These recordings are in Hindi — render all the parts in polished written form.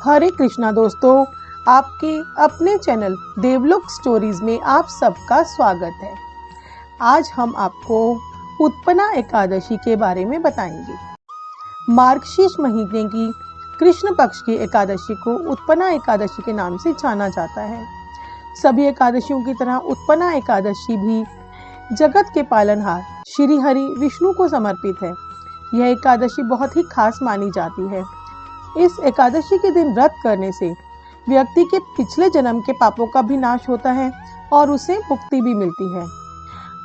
हरे कृष्णा दोस्तों, आपके अपने चैनल देवलोक स्टोरीज में आप सबका स्वागत है। आज हम आपको उत्पन्ना एकादशी के बारे में बताएंगे। मार्गशीर्ष महीने की कृष्ण पक्ष की एकादशी को उत्पन्ना एकादशी के नाम से जाना जाता है। सभी एकादशियों की तरह उत्पन्ना एकादशी भी जगत के पालनहार श्री हरि विष्णु को समर्पित है। यह एकादशी बहुत ही खास मानी जाती है। इस एकादशी के दिन व्रत करने से व्यक्ति के पिछले जन्म के पापों का भी नाश होता है और उसे मुक्ति भी मिलती है।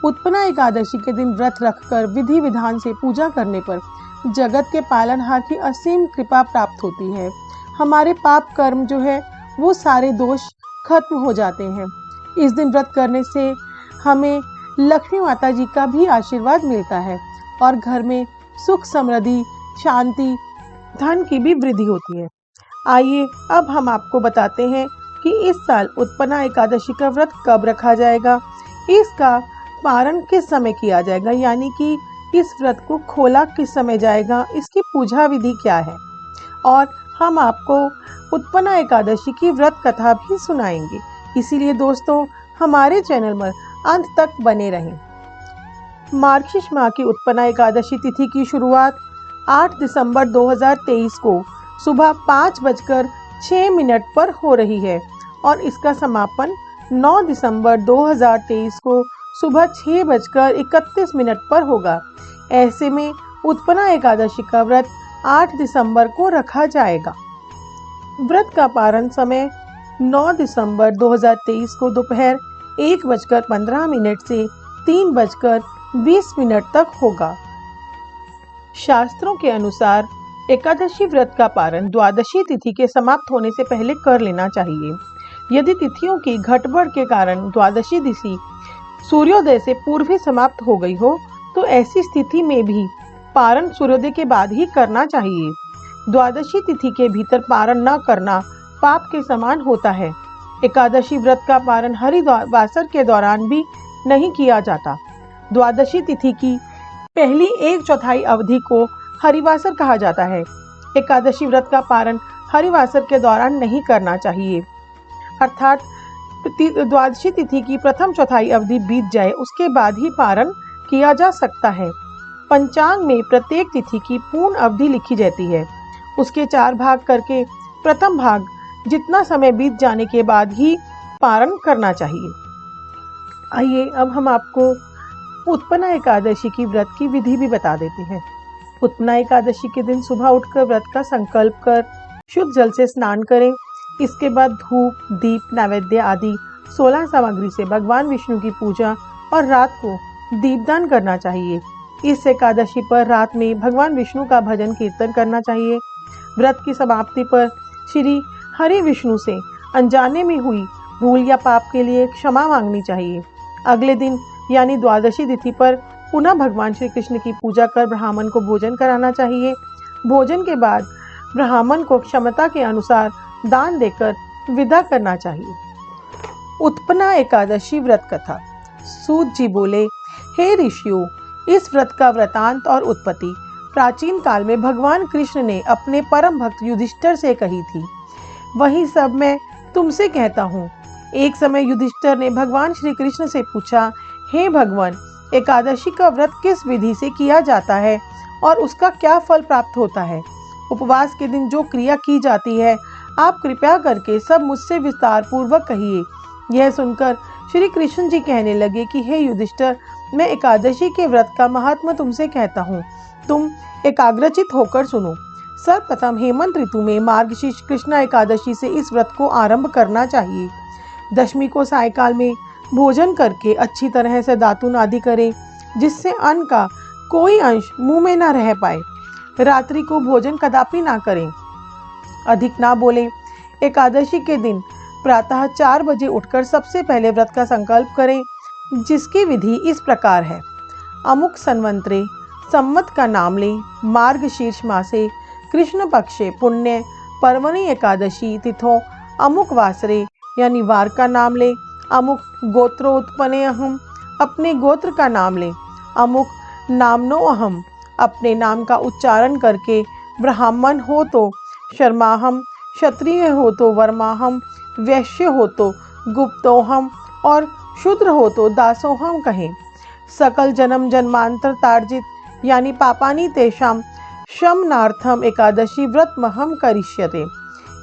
उत्पन्ना एकादशी के दिन व्रत रखकर विधि विधान से पूजा करने पर जगत के पालनहार की असीम कृपा प्राप्त होती है। हमारे पाप कर्म जो है वो सारे दोष खत्म हो जाते हैं। इस दिन व्रत करने से हमें लक्ष्मी माता जी का भी आशीर्वाद मिलता है और घर में सुख समृद्धि शांति धन की भी वृद्धि होती है। आइए अब हम आपको बताते हैं कि इस साल उत्पन्ना एकादशी का व्रत कब रखा जाएगा, इसका पारण किस समय किया जाएगा, यानी कि इस व्रत को खोला किस समय जाएगा, इसकी पूजा विधि क्या है, और हम आपको उत्पन्ना एकादशी की व्रत कथा भी सुनाएंगे। इसीलिए दोस्तों हमारे चैनल पर अंत तक बने रहें। मार्गशीर्ष माह की उत्पन्ना एकादशी तिथि की शुरुआत 8 दिसंबर 2023 को सुबह 5:06 पर हो रही है और इसका समापन 9 दिसंबर 2023 को सुबह 6:31 पर होगा। ऐसे में उत्पन्ना एकादशी का व्रत 8 दिसंबर को रखा जाएगा। व्रत का पारण समय 9 दिसंबर 2023 को दोपहर 1:15 से 3:20 तक होगा। शास्त्रों के अनुसार एकादशी व्रत का पारण द्वादशी तिथि के समाप्त होने से पहले कर लेना चाहिए। यदि तिथियों की घटबढ़ के कारण द्वादशी तिथि सूर्योदय से पूर्व ही समाप्त हो गई हो तो ऐसी स्थिति में भी पारण सूर्योदय के बाद ही करना चाहिए। द्वादशी तिथि के भीतर पारण न करना पाप के समान होता है। एकादशी व्रत का पारण हरिवासर के दौरान भी नहीं किया जाता। द्वादशी तिथि की पहली 1/4 अवधि को हरिवासर कहा जाता है। एकादशी व्रत का पारण हरिवासर के दौरान नहीं करना चाहिए, अर्थात द्वादशी तिथि की प्रथम चौथाई अवधि बीत जाए उसके बाद ही पारण किया जा सकता है। पंचांग में प्रत्येक तिथि की पूर्ण अवधि लिखी जाती है। उसके 4 भाग करके प्रथम भाग जितना समय बीत जाने के बाद ही पारण करना चाहिए। आइए अब हम आपको उत्पन्ना एकादशी की व्रत की विधि भी बता देते हैं। उत्पन्ना एकादशी के दिन सुबह उठकर व्रत का संकल्प कर शुद्ध जल से स्नान करें। इसके बाद धूप दीप नैवेद्य आदि 16 सामग्री से भगवान विष्णु की पूजा और रात को दीपदान करना चाहिए। इस एकादशी पर रात में भगवान विष्णु का भजन कीर्तन करना चाहिए। व्रत की समाप्ति पर श्री हरि विष्णु से अनजाने में हुई भूल या पाप के लिए क्षमा मांगनी चाहिए। अगले दिन यानी द्वादशी तिथि पर पुनः भगवान श्री कृष्ण की पूजा कर ब्राह्मण को भोजन कराना चाहिए। भोजन के बाद ब्राह्मण को क्षमता के अनुसार दान देकर विदा करना चाहिए। उत्पन्ना एकादशी व्रत कथा। सूत जी बोले, हे ऋषियों, इस व्रत का वृतांत और उत्पत्ति प्राचीन काल में भगवान कृष्ण ने अपने परम भक्त युधिष्ठिर से कही थी। वही सब मैं तुमसे कहता हूँ। एक समय युधिष्ठिर ने भगवान श्री कृष्ण से पूछा, हे भगवान, एकादशी का व्रत किस विधि से किया जाता है और उसका क्या फल प्राप्त होता है? उपवास के दिन जो क्रिया की जाती है आप कृपया करके सब मुझसे विस्तार पूर्वक कहिए। यह सुनकर श्री कृष्ण जी कहने लगे कि हे युधिष्ठिर, मैं एकादशी के व्रत का महात्मा तुमसे कहता हूँ, तुम एकाग्रचित होकर सुनो। सर्वप्रथम हेमंत ऋतु में मार्गशीर्ष कृष्णा एकादशी से इस व्रत को आरंभ करना चाहिए। दशमी को सायंकाल में भोजन करके अच्छी तरह से दातून आदि करें, जिससे अन्न का कोई अंश मुंह में न रह पाए। रात्रि को भोजन कदापि ना करें, अधिक ना बोलें। एकादशी के दिन प्रातः 4 बजे उठकर सबसे पहले व्रत का संकल्प करें, जिसकी विधि इस प्रकार है। अमुक संवत्सरे सम्मत का नाम लें। मार्गशीर्ष मासे कृष्ण पक्षे पुण्य पर्वणि एकादशी तिथो अमुक वासरे यानी वार का नाम लें। अमुक गोत्रोत्पन्ने अहम, अपने गोत्र का नाम लें। अमुक नामनो अहम, अपने नाम का उच्चारण करके ब्राह्मण हो तो शर्माहम क्षत्रिय हो तो वर्माहम, वैश्य हो तो गुप्तोहम और शूद्र हो तो दासोहम कहें। सकल जन्म जन्मांतर तार्जित यानी पापानि तेषाम शमनार्थम एकादशी व्रत महम करिष्यते।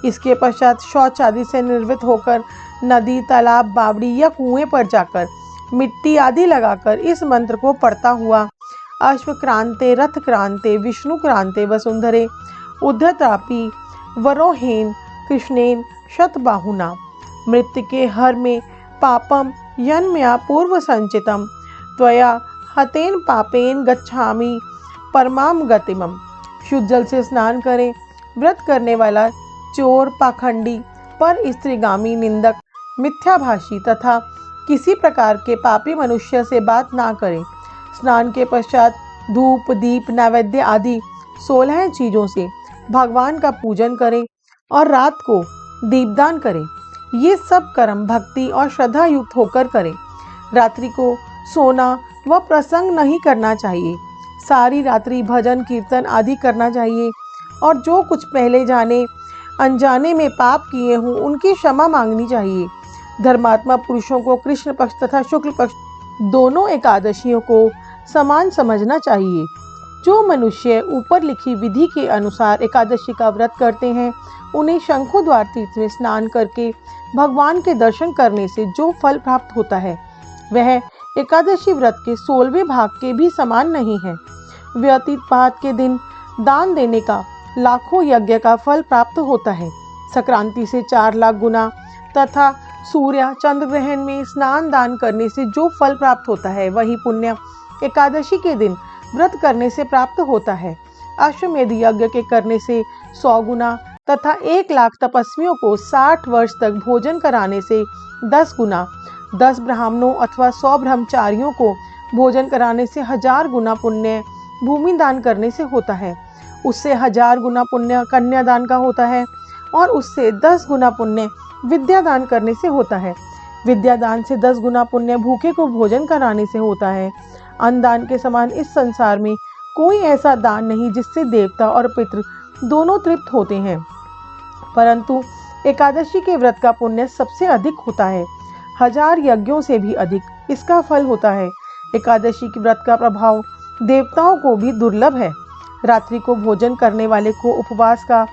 इसके पश्चात शौच आदि से निर्वृत होकर नदी, तालाब, बावड़ी या कुएं पर जाकर मिट्टी आदि लगाकर इस मंत्र को पढ़ता हुआ अश्वक्रांते, रथक्रांते, विष्णुक्रांते, वसुंधरे, उद्धतापी, वरोहेन, कृष्णेन, शतबाहुना, मृत्तिके हर में पापम यन्मया पूर्व संचितम त्वया हतेन पापेन गच्छामि परमाम गतिमम। शुद्ध जल से स्नान करें। व्रत करने वाला चोर, पाखंडी, पर स्त्रीगामी, निंदक, मिथ्याभाषी तथा किसी प्रकार के पापी मनुष्य से बात ना करें। स्नान के पश्चात धूप, दीप, नैवेद्य आदि 16 चीजों से भगवान का पूजन करें और रात को दीपदान करें। ये सब कर्म भक्ति और श्रद्धा युक्त होकर करें। रात्रि को सोना व प्रसंग नहीं करना चाहिए। सारी रात्रि भजन कीर्तन आदि करना चाहिए और जो कुछ पहले जाने अनजाने में पाप किए हों उनकी क्षमा मांगनी चाहिए। धर्मात्मा पुरुषों को कृष्ण पक्ष तथा शुक्ल पक्ष दोनों एकादशियों को समान समझना चाहिए। जो मनुष्य ऊपर लिखी विधि के अनुसार एकादशी का व्रत करते हैं उन्हें शंखोद्वार तीर्थ में स्नान करके भगवान के दर्शन करने से जो फल प्राप्त होता है वह एकादशी व्रत के 16वें भाग के भी समान नहीं है। व्यतीत पात के दिन दान देने का लाखों यज्ञ का फल प्राप्त होता है। संक्रांति से 4 लाख गुना तथा सूर्य चंद्र ग्रहण में स्नान दान करने से जो फल प्राप्त होता है वही पुण्य एकादशी के दिन व्रत करने से प्राप्त होता है। अश्वमेध यज्ञ के करने से 100 गुना तथा 1 लाख तपस्वियों को 60 वर्ष तक भोजन कराने से 10 गुना, 10 ब्राह्मणों अथवा 100 ब्रह्मचारियों को भोजन कराने से 1000 गुना पुण्य भूमि दान करने से होता है। उससे 1000 गुना पुण्य कन्यादान का होता है और उससे 10 गुना पुण्य विद्यादान करने से होता है। विद्यादान से 10 गुना पुण्य भूखे को भोजन कराने से होता है। अन्नदान के समान इस संसार में कोई ऐसा दान नहीं जिससे देवता और पितृ दोनों तृप्त होते हैं, परंतु एकादशी के व्रत का पुण्य सबसे अधिक होता है। 1000 यज्ञों से भी अधिक इसका फल होता है। एकादशी के व्रत का प्रभाव देवताओं को भी दुर्लभ है। रात्रि को भोजन करने वाले को उपवास का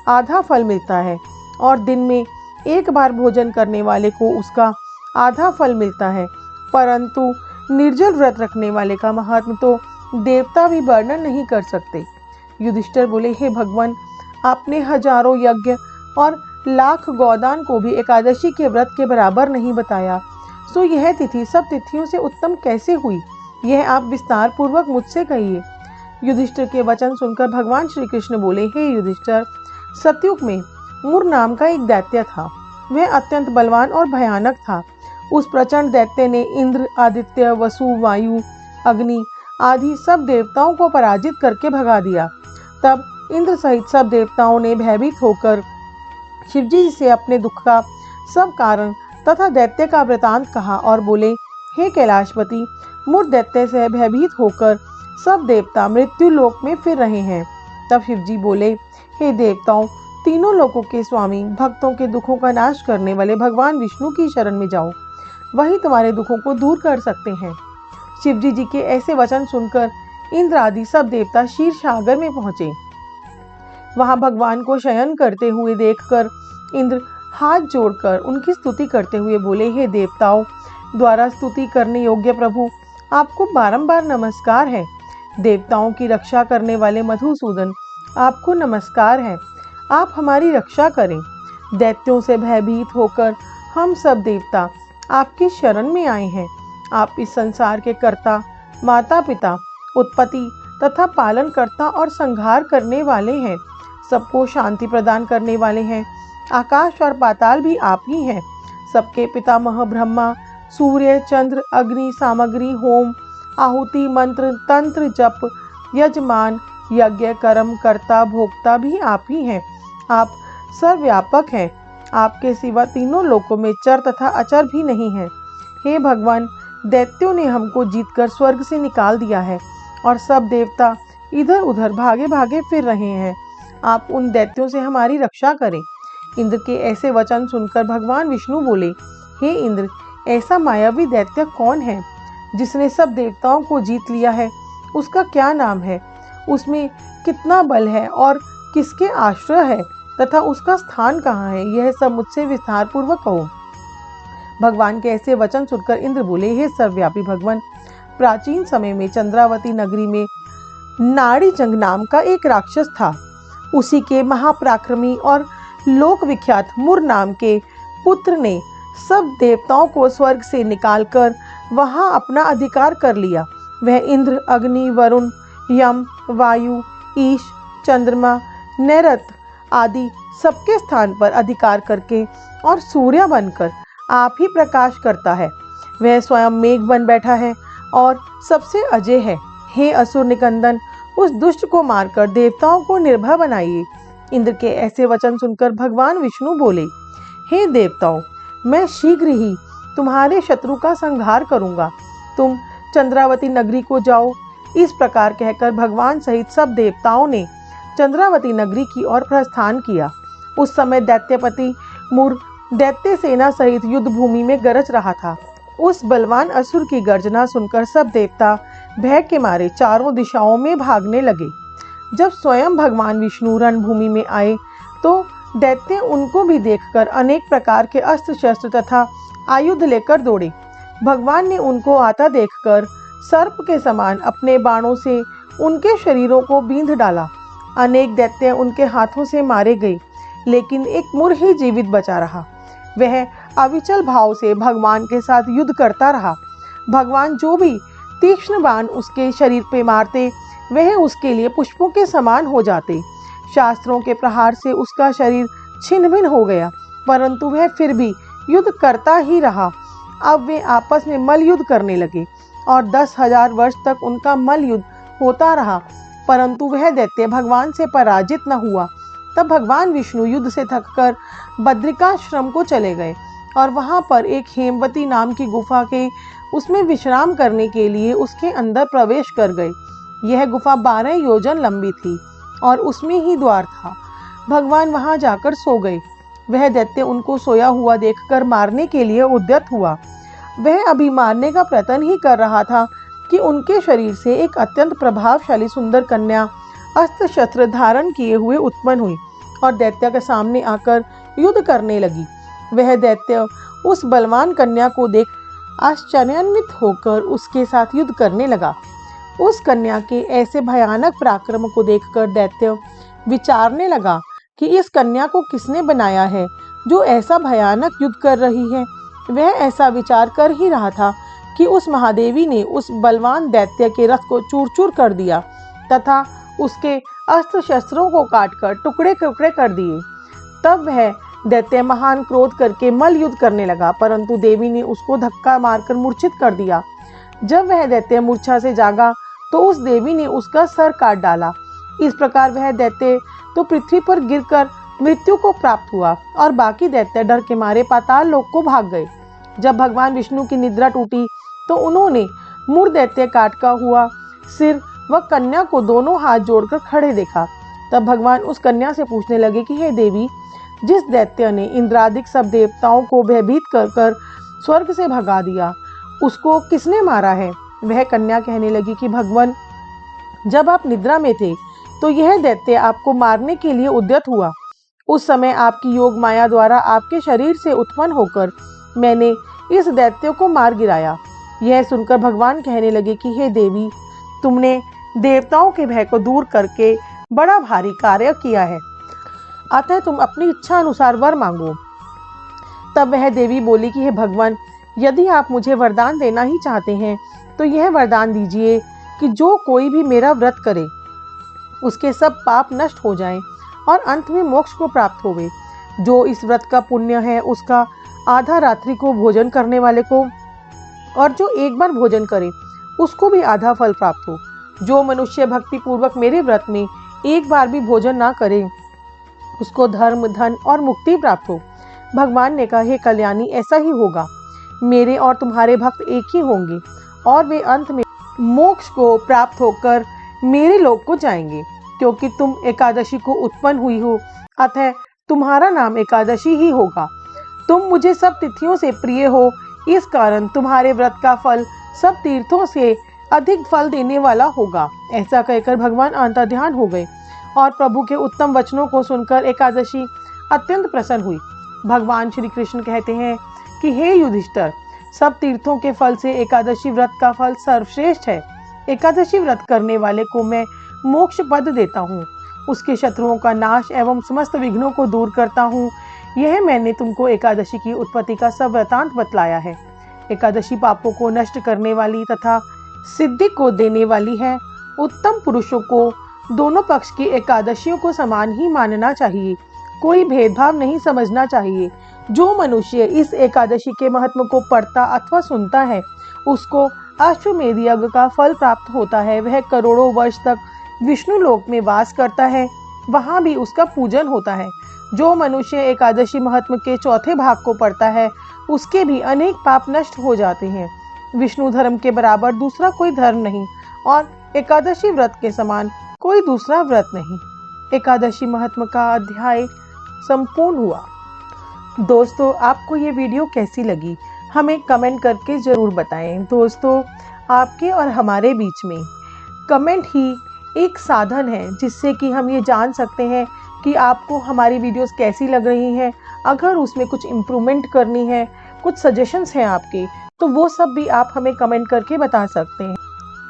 आधा फल मिलता है और दिन में एक बार भोजन करने वाले को उसका आधा फल मिलता है, परंतु निर्जल व्रत रखने वाले का महात्म तो देवता भी वर्णन नहीं कर सकते। युधिष्ठिर बोले, हे भगवान, आपने हजारों यज्ञ और लाख गौदान को भी एकादशी के व्रत के बराबर नहीं बताया, सो यह तिथि सब तिथियों से उत्तम कैसे हुई, यह आप विस्तार पूर्वक मुझसे कहिए। युधिष्ठिर के वचन सुनकर भगवान श्री कृष्ण बोले, हे युधिष्ठिर, सतयुग में मूर नाम का एक दैत्य था। वह अत्यंत बलवान और भयानक था। उस प्रचंड दैत्य ने इंद्र, आदित्य, वसु, वायु, अग्नि आदि सब देवताओं को पराजित करके भगा दिया। तब इंद्र सहित सब देवताओं ने भयभीत होकर शिवजी से अपने दुख का सब कारण तथा दैत्य का वृतांत कहा और बोले, हे कैलाशपति, मूर दैत्य से भयभीत होकर सब देवता मृत्यु लोक में फिर रहे हैं। तब शिवजी बोले, हे देवताओं, तीनों लोकों के स्वामी, भक्तों के दुखों का नाश करने वाले भगवान विष्णु की शरण में जाओ, वही तुम्हारे दुखों को दूर कर सकते हैं। शिवजी जी के ऐसे वचन सुनकर इंद्र आदि सब देवता क्षीर सागर में पहुंचे। वहां भगवान को शयन करते हुए देखकर इंद्र हाथ जोड़कर उनकी स्तुति करते हुए बोले, हे देवताओं द्वारा स्तुति करने योग्य प्रभु, आपको बारंबार नमस्कार है। देवताओं की रक्षा करने वाले मधुसूदन, आपको नमस्कार है। आप हमारी रक्षा करें। दैत्यों से भयभीत होकर हम सब देवता आपकी शरण में आए हैं। आप इस संसार के कर्ता, माता पिता, उत्पत्ति तथा पालन करता और संहार करने वाले हैं। सबको शांति प्रदान करने वाले हैं। आकाश और पाताल भी आप ही हैं। सबके पितामह ब्रह्मा, सूर्य, चंद्र, अग्नि, सामग्री, होम, आहुति, मंत्र, तंत्र, जप, यजमान, यज्ञ, कर्म, कर्ता, भोक्ता भी आप ही हैं। आप सर्वव्यापक हैं। आपके सिवा तीनों लोकों में चर तथा अचर भी नहीं है। हे भगवान, दैत्यों ने हमको जीतकर स्वर्ग से निकाल दिया है और सब देवता इधर उधर भागे भागे फिर रहे हैं। आप उन दैत्यों से हमारी रक्षा करें। इंद्र के ऐसे वचन सुनकर भगवान विष्णु बोले, हे इंद्र, ऐसा मायावी दैत्य कौन है जिसने सब देवताओं को जीत लिया है? उसका क्या नाम है? उसमें कितना बल है और किसके आश्रय है तथा उसका स्थान कहाँ है? यह सब मुझसे विस्तार पूर्वक कहो। भगवान के ऐसे वचन सुनकर इंद्र बोले, हे सर्वव्यापी भगवान, प्राचीन समय में चंद्रावती नगरी में नाड़ीजंग नाम का एक राक्षस था। उसी के महापराक्रमी और लोक विख्यात मुर नाम के पुत्र ने सब देवताओं को स्वर्ग से निकालकर वहां अपना अधिकार कर लिया। वह इंद्र, अग्नि, वरुण, यम, वायु, ईश, चंद्रमा, नैरत आदि सबके स्थान पर अधिकार करके और सूर्य बनकर आप ही प्रकाश करता है। वह स्वयं मेघ बन बैठा है और सबसे अजय है। हे असुर निकंदन, उस दुष्ट को मारकर देवताओं को निर्भय बनाइए। इंद्र के ऐसे वचन सुनकर भगवान विष्णु बोले, हे देवताओं, मैं शीघ्र ही तुम्हारे शत्रु का संहार करूंगा। तुम चंद्रावती नगरी को जाओ। इस प्रकार कहकर भगवान सहित सब देवताओं ने चंद्रावती नगरी की ओर प्रस्थान किया। उस समय दैत्यपति मुर दैत्य सेना सहित युद्ध भूमि में गरज रहा था। उस बलवान असुर की गर्जना सुनकर सब देवता भय के मारे चारों दिशाओं में भागने लगे। जब स्वयं भगवान विष्णु रणभूमि में आए तो दैत्य उनको भी देखकर अनेक प्रकार के अस्त्र शस्त्र तथा आयुध लेकर दौड़े। भगवान ने उनको आता देखकर सर्प के समान अपने बाणों से उनके शरीरों को बींध डाला। अनेक दैत्य उनके हाथों से मारे गए, लेकिन एक मुर ही जीवित बचा रहा। वह अविचल भाव से भगवान के साथ युद्ध करता रहा। भगवान जो भी तीक्ष्ण बाण उसके शरीर पे मारते, वह उसके लिए पुष्पों के समान हो जाते। शास्त्रों के प्रहार से उसका शरीर छिन्न भिन्न हो गया, परंतु वह फिर भी युद्ध करता ही रहा। अब वे आपस में मल युद्ध करने लगे और 10,000 वर्ष तक उनका मल युद्ध होता रहा, परंतु वह दैत्य भगवान से पराजित न हुआ। तब भगवान विष्णु युद्ध से थककर बद्रिकाश्रम को चले गए और वहां पर एक हेमवती नाम की गुफा के उसमें विश्राम करने के लिए उसके अंदर प्रवेश कर गए। यह गुफा 12 योजन लंबी थी और उसमें ही द्वार था। भगवान वहां जाकर सो गए। वह दैत्य उनको सोया हुआ देखकर मारने के लिए उद्यत हुआ। वह अभी मारने का प्रयत्न ही कर रहा था कि उनके शरीर से एक अत्यंत प्रभावशाली सुंदर कन्या अस्त्र शस्त्र धारण किए हुए उत्पन्न हुई और दैत्य के सामने आकर युद्ध करने लगी। वह दैत्य उस बलवान कन्या को देख आश्चर्यान्वित होकर उसके साथ युद्ध करने लगा। उस कन्या के ऐसे भयानक पराक्रम को देखकर दैत्य विचारने लगा कि इस कन्या को किसने बनाया है जो ऐसा भयानक युद्ध कर रही है। वह ऐसा विचार कर ही रहा था कि उस महादेवी ने उस बलवान दैत्य के रथ को चूर चूर कर दिया तथा उसके अस्त्र शस्त्रों को काटकर टुकड़े टुकड़े कर दिए। तब वह दैत्य महान क्रोध करके मल युद्ध करने लगा, परंतु देवी ने उसको धक्का मारकर मूर्छित कर दिया। जब वह दैत्य मूर्छा से जागा तो उस देवी ने उसका सर काट डाला। इस प्रकार वह दैत्य तो पृथ्वी पर गिरकर मृत्यु को प्राप्त हुआ और बाकी दैत्य डर के मारे पाताल लोक को भाग गए। जब भगवान विष्णु की निद्रा टूटी तो उन्होंने मुर दैत्य काट का हुआ सिर व कन्या को दोनों हाथ जोड़कर खड़े देखा। तब भगवान उस कन्या से पूछने लगे कि हे देवी, जिस दैत्य ने इंद्रादिक सब देवताओं को भयभीत कर कर स्वर्ग से भगा दिया, उसको किसने मारा है? वह कन्या कहने लगी कि भगवान, जब आप निद्रा में थे तो यह दैत्य आपको मारने के लिए उद्यत हुआ। उस समय आपकी योग माया द्वारा आपके शरीर से उत्पन्न होकर मैंने इस दैत्य को मार गिराया। यह सुनकर भगवान कहने लगे कि हे देवी, तुमने देवताओं के भय को दूर करके बड़ा भारी कार्य किया है, अतः तुम अपनी इच्छा अनुसार वर मांगो। तब वह देवी बोली कि हे भगवान, यदि आप मुझे वरदान देना ही चाहते हैं तो यह वरदान दीजिए कि जो कोई भी मेरा व्रत करे उसके सब पाप नष्ट हो जाएं और अंत में मोक्ष को प्राप्त होवे। जो इस व्रत का पुण्य है उसका आधा रात्रि को भोजन करने वाले को, और जो एक बार भोजन करे उसको भी आधा फल प्राप्त हो। जो मनुष्य भक्ति पूर्वक मेरे व्रत में एक बार भी भोजन ना करे उसको धर्म, धन और मुक्ति प्राप्त हो। भगवान ने कहा, हे कल्याणी, ऐसा ही होगा। मेरे और तुम्हारे भक्त एक ही होंगे और वे अंत में मोक्ष को प्राप्त होकर मेरे लोक को जाएंगे। क्योंकि तुम एकादशी को उत्पन्न हुई हो, अतः तुम्हारा नाम एकादशी ही होगा। तुम मुझे सब तिथियों से प्रिय हो, इस कारण तुम्हारे व्रत का फल सब तीर्थों से अधिक फल देने वाला होगा। ऐसा कहकर भगवान अंतर्ध्यान हो गए और प्रभु के उत्तम वचनों को सुनकर एकादशी अत्यंत प्रसन्न हुई। भगवान श्री कृष्ण कहते हैं कि हे युधिष्ठिर, सब तीर्थों के फल से एकादशी व्रत का फल सर्वश्रेष्ठ है। एकादशी व्रत करने वाले को मैं मोक्ष पद देता हूँ, उसके शत्रुओं का नाश एवं समस्त विघ्नों को दूर करता हूँ। यह मैंने तुमको एकादशी की उत्पत्ति का सब वृतांत बतलाया है। एकादशी पापों को नष्ट करने वाली तथा सिद्धि को देने वाली है। उत्तम पुरुषों को दोनों पक्ष की एकादशियों को समान ही मानना चाहिए, कोई भेदभाव नहीं समझना चाहिए। जो मनुष्य इस एकादशी के महत्व को पढ़ता अथवा सुनता है, उसको अश्वमेध यज्ञ का फल प्राप्त होता है। वह करोड़ों वर्ष तक विष्णु लोक में वास करता है, वहां भी उसका पूजन होता है। जो मनुष्य एकादशी महात्म्य के चौथे भाग को पढ़ता है, उसके भी अनेक पाप नष्ट हो जाते हैं। विष्णु धर्म के बराबर दूसरा कोई धर्म नहीं और एकादशी व्रत के समान कोई दूसरा व्रत नहीं। एकादशी महात्म्य का अध्याय संपूर्ण हुआ। दोस्तों, आपको ये वीडियो कैसी लगी हमें कमेंट करके ज़रूर बताएं। दोस्तों, आपके और हमारे बीच में कमेंट ही एक साधन है जिससे कि हम ये जान सकते हैं कि आपको हमारी वीडियोस कैसी लग रही हैं। अगर उसमें कुछ इम्प्रूवमेंट करनी है, कुछ सजेशंस हैं आपके, तो वो सब भी आप हमें कमेंट करके बता सकते हैं।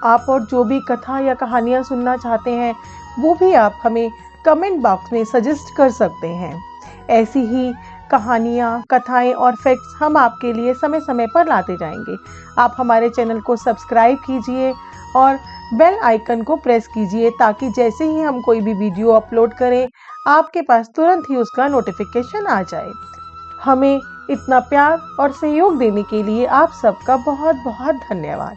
आप और जो भी कथा या कहानियाँ सुनना चाहते हैं, वो भी आप हमें कमेंट बॉक्स में सजेस्ट कर सकते हैं। ऐसी ही कहानियाँ, कथाएं और फैक्ट्स हम आपके लिए समय समय पर लाते जाएंगे। आप हमारे चैनल को सब्सक्राइब कीजिए और बेल आइकन को प्रेस कीजिए ताकि जैसे ही हम कोई भी वीडियो अपलोड करें, आपके पास तुरंत ही उसका नोटिफिकेशन आ जाए। हमें इतना प्यार और सहयोग देने के लिए आप सबका बहुत बहुत धन्यवाद।